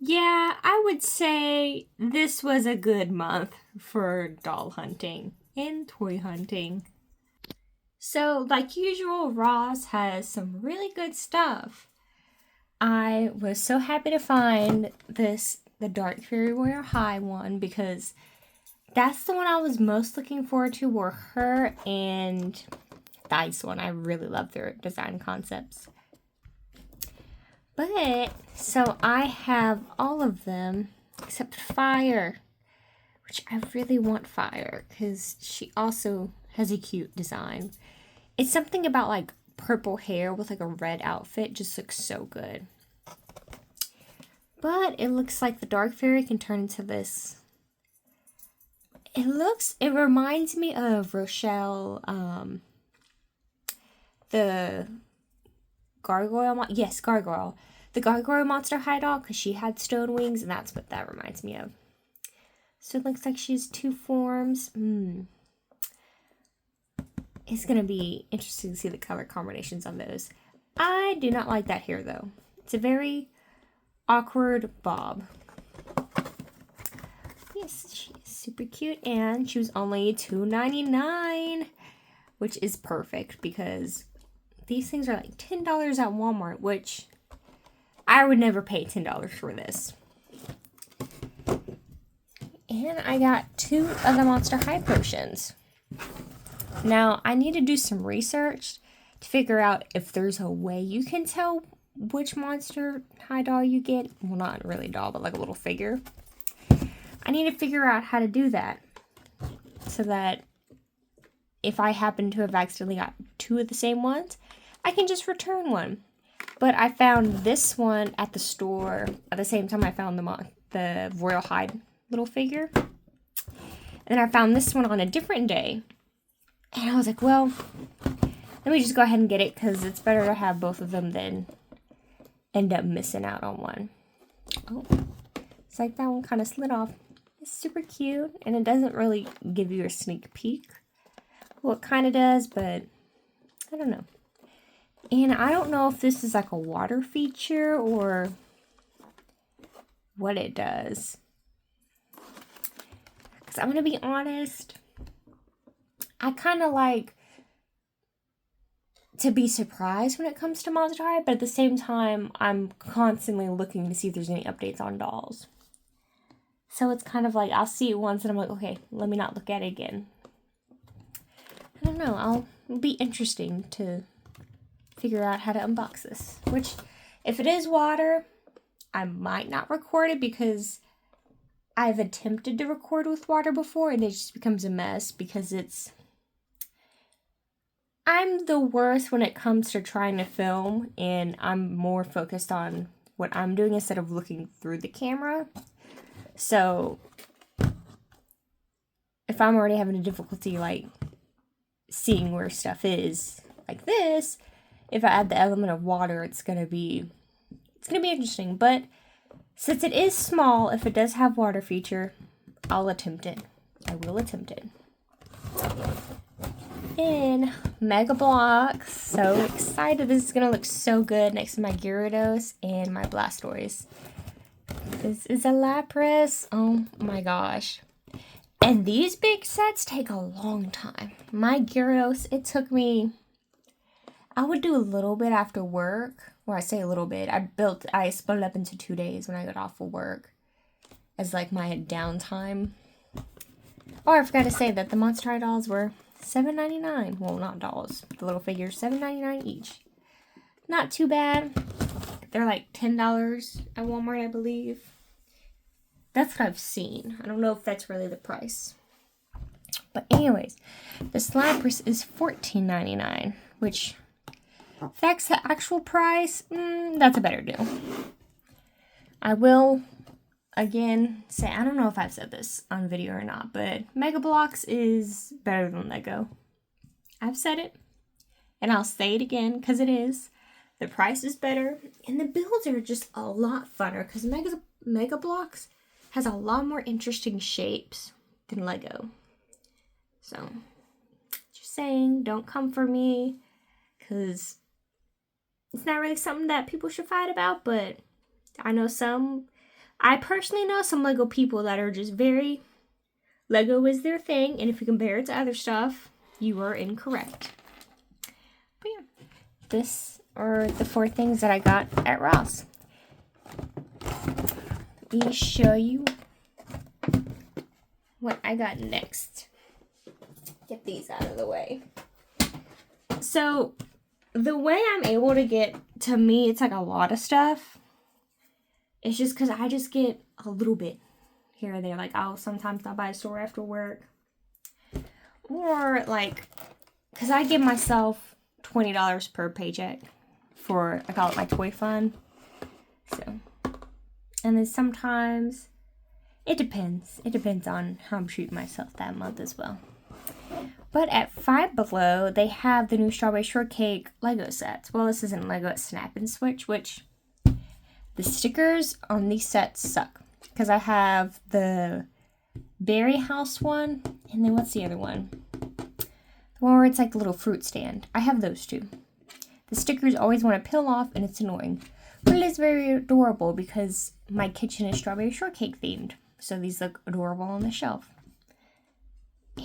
Yeah, I would say this was a good month for doll hunting and toy hunting. So, like usual, Ross has some really good stuff. I was so happy to find the Dark Fairy Royal High one, because that's the one I was most looking forward to, were her and the ice one. I really love their design concepts. But, so I have all of them except Fire, which I really want Fire because she also has a cute design. It's something about like purple hair with like a red outfit, just looks so good. But it looks like the Dark Fairy can turn into this. It reminds me of Rochelle, the gargoyle, yes, gargoyle. The gargoyle monster high doll, because she had stone wings, and that's what that reminds me of. So it looks like she has two forms. It's going to be interesting to see the color combinations on those. I do not like that hair, though. It's a very awkward bob. Yes, she is super cute, and she was only $2.99, which is perfect because these things are like $10 at Walmart, which I would never pay $10 for this. And I got 2 of the Monster High potions. Now, I need to do some research to figure out if there's a way you can tell which Monster High doll you get. Well, not really doll, but like a little figure. I need to figure out how to do that so that if I happen to have accidentally got 2 of the same ones, I can just return one. But I found this one at the store at the same time I found the Royal High little figure. And then I found this one on a different day. And I was like, well, let me just go ahead and get it because it's better to have both of them than end up missing out on one. Oh, it's like that one kind of slid off. It's super cute, and it doesn't really give you a sneak peek. Well, it kind of does, but I don't know. And I don't know if this is like a water feature or what it does. Because I'm going to be honest, I kind of like to be surprised when it comes to Monster High, but at the same time, I'm constantly looking to see if there's any updates on dolls. So it's kind of like, I'll see it once and I'm like, okay, let me not look at it again. I don't know, it'll be interesting to figure out how to unbox this. Which, if it is water, I might not record it because I've attempted to record with water before and it just becomes a mess because I'm the worst when it comes to trying to film, and I'm more focused on what I'm doing instead of looking through the camera. So if I'm already having a difficulty like seeing where stuff is like this, if I add the element of water, it's gonna be interesting. But since it is small, if it does have water feature, I'll attempt it. I will attempt it. In Mega Bloks, so excited. This is gonna look so good next to my Gyarados and my Blastoise. This is a Lapras. Oh my gosh. And these big sets take a long time. My Gyarados, it took me, I would do a little bit after work. Or I say a little bit. I split it up into 2 days when I got off of work as like my downtime. Oh, I forgot to say that the Monster High dolls were $7.99. Well, not dolls. The little figures, $7.99 each. Not too bad. They're like $10 at Walmart, I believe. That's what I've seen. I don't know if that's really the price. But anyways, the Lapras is $14.99, which, if that's the actual price, that's a better deal. I will, again, say, I don't know if I've said this on video or not, but Mega Bloks is better than Lego. I've said it, and I'll say it again, because it is. The price is better, and the builds are just a lot funner, because Mega Bloks has a lot more interesting shapes than Lego. So, just saying, don't come for me, because it's not really something that people should fight about, but I know some I personally know some Lego people that are just very, Lego is their thing, and if you compare it to other stuff, you are incorrect. But yeah, this are the 4 things that I got at Ross. Let me show you what I got next. Get these out of the way. So, the way I'm able to get, to me, it's like a lot of stuff. It's just because I just get a little bit here or there. Like, I'll sometimes stop by a store after work. Or, like, because I give myself $20 per paycheck for, I call it my toy fund. So, and then sometimes, it depends. It depends on how I'm treating myself that month as well. But at Five Below, they have the new Strawberry Shortcake Lego sets. Well, this isn't Lego, it's Snap and Switch, which the stickers on these sets suck. Because I have the Berry House one, and then what's the other one? The one where it's like a little fruit stand. I have those two. The stickers always want to peel off, and it's annoying. But it is very adorable because my kitchen is Strawberry Shortcake themed. So these look adorable on the shelf.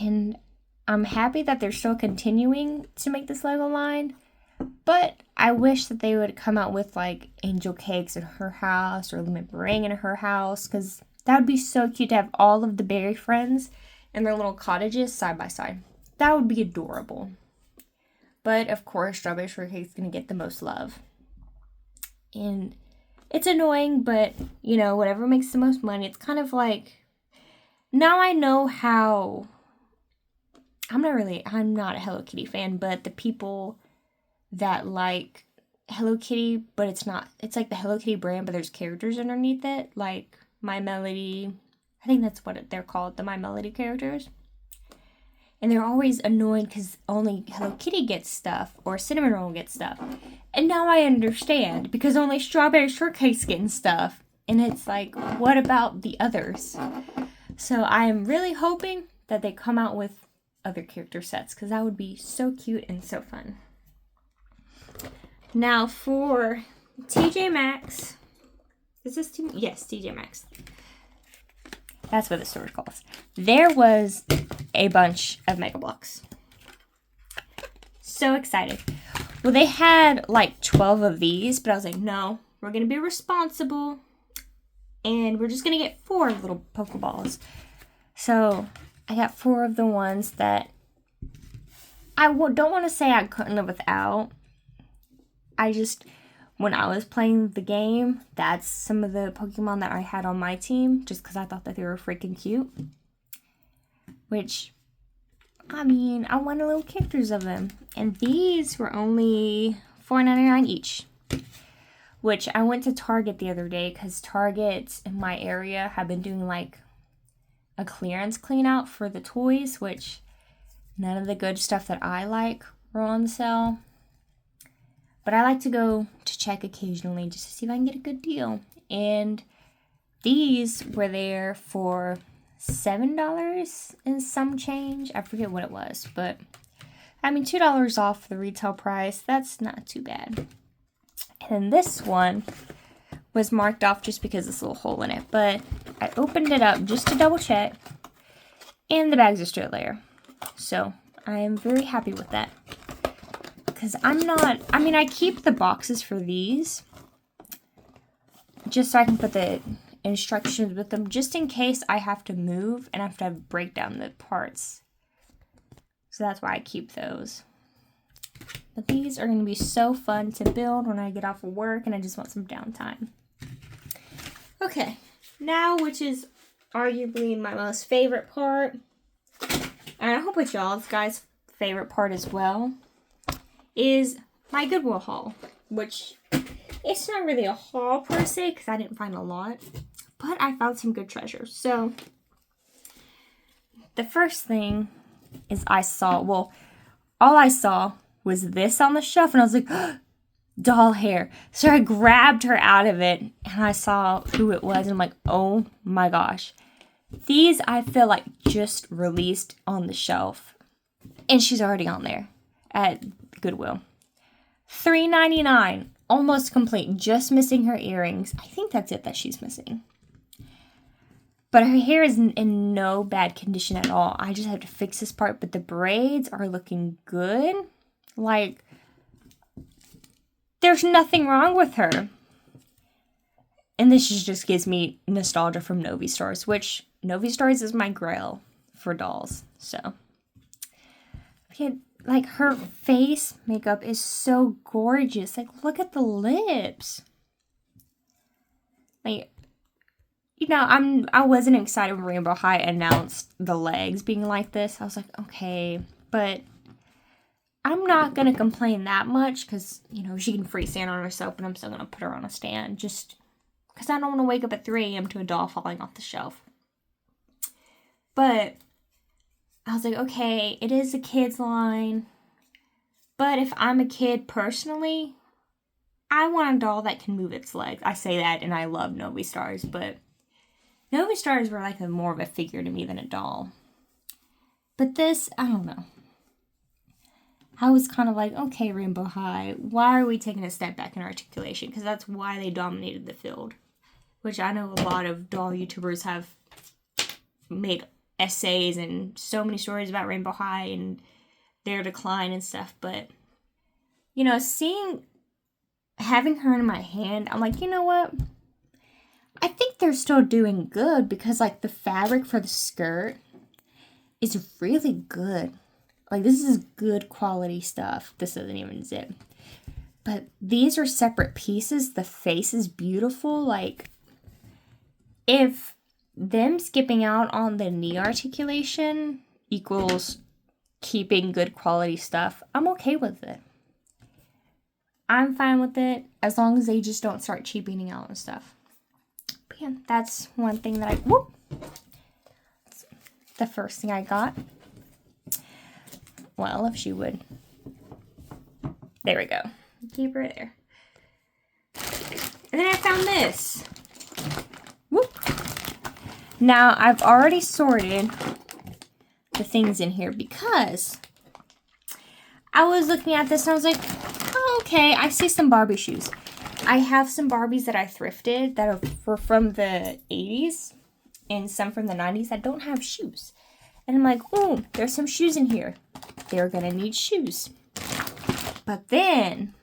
And I'm happy that they're still continuing to make this Lego line, but I wish that they would come out with like angel cakes in her house or lemon meringue in her house, because that would be so cute to have all of the berry friends in their little cottages side by side. That would be adorable. But of course, Strawberry Shortcake is going to get the most love. And it's annoying, but you know, whatever makes the most money. It's kind of like, now I know how, I'm not a Hello Kitty fan, but the people that like Hello Kitty, but it's like the Hello Kitty brand, but there's characters underneath it, like My Melody, I think that's what they're called, the My Melody characters. And they're always annoyed because only Hello Kitty gets stuff, or Cinnamon Roll gets stuff. And now I understand, because only Strawberry Shortcake's getting stuff. And it's like, what about the others? So I am really hoping that they come out with other character sets, because that would be so cute and so fun. Now for TJ Maxx. Is this yes, TJ Maxx. That's what the store calls. There was a bunch of Mega Bloks. So excited. Well, they had like 12 of these, but I was like, no, we're going to be responsible. And we're just going to get 4 little Pokeballs. So I got 4 of the ones that I don't want to say I couldn't live without. I just, when I was playing the game, that's some of the Pokemon that I had on my team, just because I thought that they were freaking cute. Which, I mean, I wanted little characters of them. And these were only $4.99 each. Which I went to Target the other day, because Target in my area have been doing like a clearance clean out for the toys, which none of the good stuff that I like were on sale. But I like to go to check occasionally just to see if I can get a good deal. And these were there for $7 and some change. I forget what it was, but I mean, $2 off the retail price. That's not too bad. And this one was marked off just because this little hole in it. But I opened it up just to double check. And the bags are still there. So I am very happy with that. Because I keep the boxes for these. Just so I can put the instructions with them. Just in case I have to move and I have to break down the parts. So that's why I keep those. But these are going to be so fun to build when I get off of work and I just want some downtime. Okay, now which is arguably my most favorite part, and I hope it's y'all's guys' favorite part as well, is my Goodwill haul. Which, it's not really a haul per se, because I didn't find a lot, but I found some good treasures. So, the first thing is all I saw was this on the shelf, and I was like, doll hair. So I grabbed her out of it, and I saw who it was, and I'm like, oh my gosh. These, I feel like, just released on the shelf, and she's already on there at Goodwill. $3.99, almost complete, just missing her earrings. I think that's it that she's missing. But her hair is in no bad condition at all. I just have to fix this part, but the braids are looking good. Like, there's nothing wrong with her. And this just gives me nostalgia from Novi Stars, which Novi Stars is my grail for dolls. So, yeah, like, her face makeup is so gorgeous. Like, look at the lips. Like, you know, I wasn't excited when Rainbow High announced the legs being like this. I was like, okay, but I'm not gonna complain that much because, you know, she can freestand on herself, and I'm still gonna put her on a stand just because I don't want to wake up at 3 a.m. to a doll falling off the shelf. But I was like, okay, it is a kid's line, but if I'm a kid personally, I want a doll that can move its legs. I say that, and I love Novi Stars, but Novi Stars were like more of a figure to me than a doll. But this, I don't know. I was kind of like, okay, Rainbow High, why are we taking a step back in articulation? Because that's why they dominated the field. Which I know a lot of doll YouTubers have made essays and so many stories about Rainbow High and their decline and stuff. But, you know, having her in my hand, I'm like, you know what? I think they're still doing good because, like, the fabric for the skirt is really good. Like, this is good quality stuff. This doesn't even zip. But these are separate pieces. The face is beautiful. Like, if them skipping out on the knee articulation equals keeping good quality stuff, I'm okay with it. I'm fine with it as long as they just don't start cheapening out and stuff. But yeah, that's one thing that the first thing I got. Well, if she would. There we go. Keep her there. And then I found this. Whoop. Now, I've already sorted the things in here because I was looking at this and I was like, oh, okay, I see some Barbie shoes. I have some Barbies that I thrifted that were from the 80s and some from the 90s that don't have shoes. And I'm like, oh, there's some shoes in here. They're gonna need shoes. But then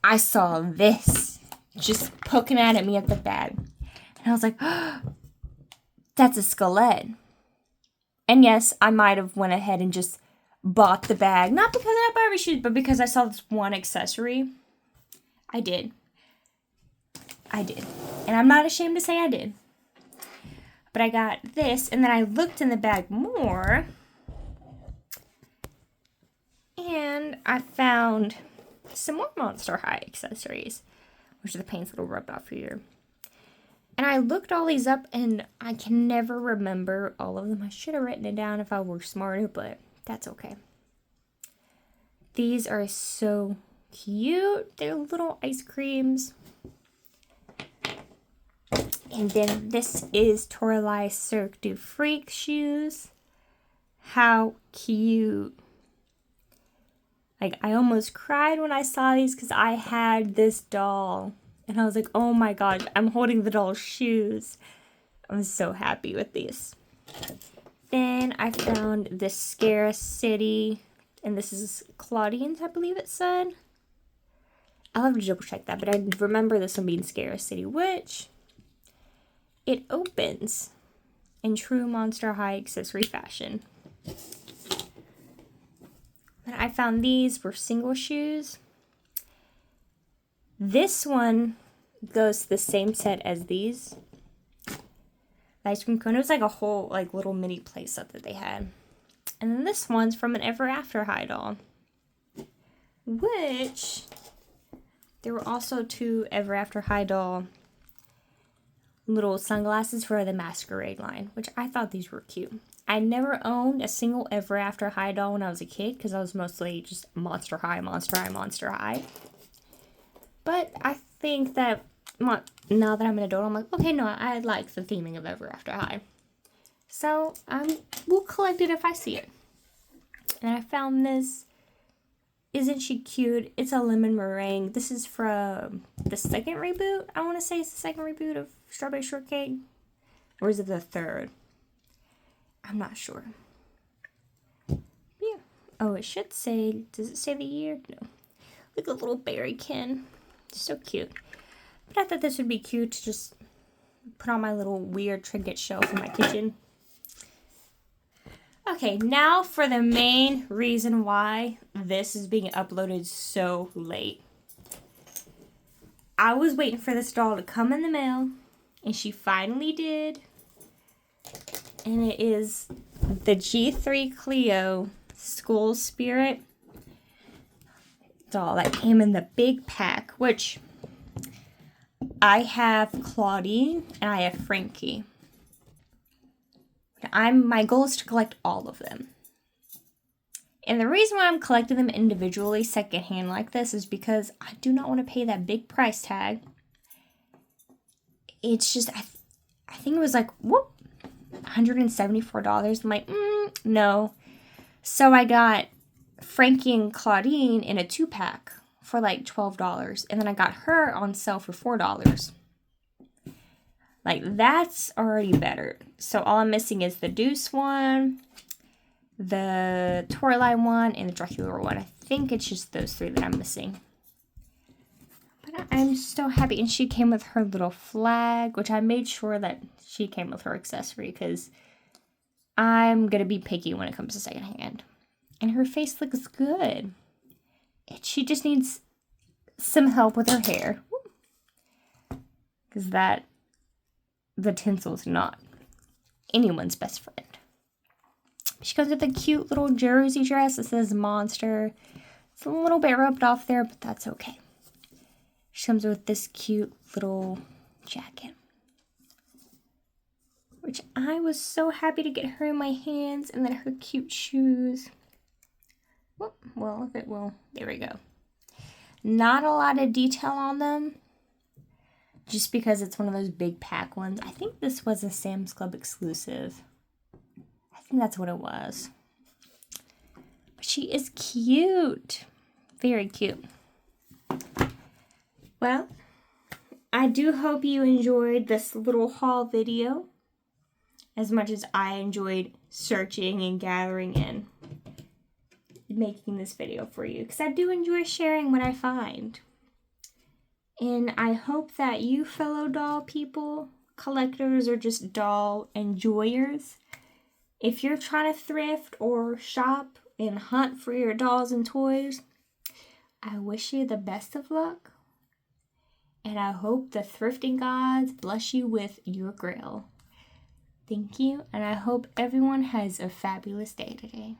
I saw this just poking at me at the bag. And I was like, oh, that's a Skelet. And yes, I might have went ahead and just bought the bag. Not because I had Barbie shoes, but because I saw this one accessory. I did. And I'm not ashamed to say I did. But I got this, and then I looked in the bag more. And I found some more Monster High accessories, which are the paints that'll rub off here. And I looked all these up, and I can never remember all of them. I should have written it down if I were smarter, but that's okay. These are so cute. They're little ice creams. And then this is Toralei Cirque du Freak shoes. How cute. Like, I almost cried when I saw these because I had this doll. And I was like, oh my gosh, I'm holding the doll's shoes. I'm so happy with these. Then I found this Scare City. And this is Claudine's, I believe it said. I'll have to double check that. But I remember this one being Scare City, which it opens in true Monster High accessory fashion. And I found these were single shoes. This one goes to the same set as these. The ice cream cone. It was like a whole like little mini play set that they had. And then this one's from an Ever After High doll. Which there were also 2 Ever After High doll little sunglasses for the Masquerade line, which I thought these were cute. I never owned a single Ever After High doll when I was a kid because I was mostly just Monster High, Monster High, Monster High. But I think that now that I'm an adult, I'm like, okay, no, I like the theming of Ever After High. So we'll collect it if I see it. And I found this. Isn't she cute? It's a lemon meringue. This is from the second reboot. I want to say it's the second reboot of Strawberry Shortcake. Or is it the 3rd? I'm not sure. Yeah. Oh, it should say, does it say the year? No. Like a little berrykin. So cute. But I thought this would be cute to just put on my little weird trinket shelf in my kitchen. Okay, now for the main reason why this is being uploaded so late. I was waiting for this doll to come in the mail, and she finally did. And it is the G3 Cleo School Spirit doll that came in the big pack, which I have Claudine and I have Frankie. My goal is to collect all of them. And the reason why I'm collecting them individually secondhand like this is because I do not want to pay that big price tag. It's just, I think it was like, whoop, $174. I'm like, no. So I got Frankie and Claudine in a 2-pack for like $12. And then I got her on sale for $4. Like, that's already better. So all I'm missing is the Deuce one, the Torline one, and the Dracula one. I think it's just those 3 that I'm missing. But I'm so happy. And she came with her little flag, which I made sure that she came with her accessory because I'm going to be picky when it comes to secondhand. And her face looks good. She just needs some help with her hair. Because the tinsel's not anyone's best friend. She comes with a cute little jersey dress that says Monster. It's a little bit rubbed off there, but that's okay. She comes with this cute little jacket, which I was so happy to get her in my hands, and then her cute shoes. Well, if it will, there we go. Not a lot of detail on them, just because it's one of those big pack ones. I think this was a Sam's Club exclusive. I think that's what it was. But she is cute. Very cute. Well, I do hope you enjoyed this little haul video as much as I enjoyed searching and gathering and making this video for you, because I do enjoy sharing what I find. And I hope that you fellow doll people, collectors, or just doll enjoyers, if you're trying to thrift or shop and hunt for your dolls and toys, I wish you the best of luck. And I hope the thrifting gods bless you with your grail. Thank you, and I hope everyone has a fabulous day today.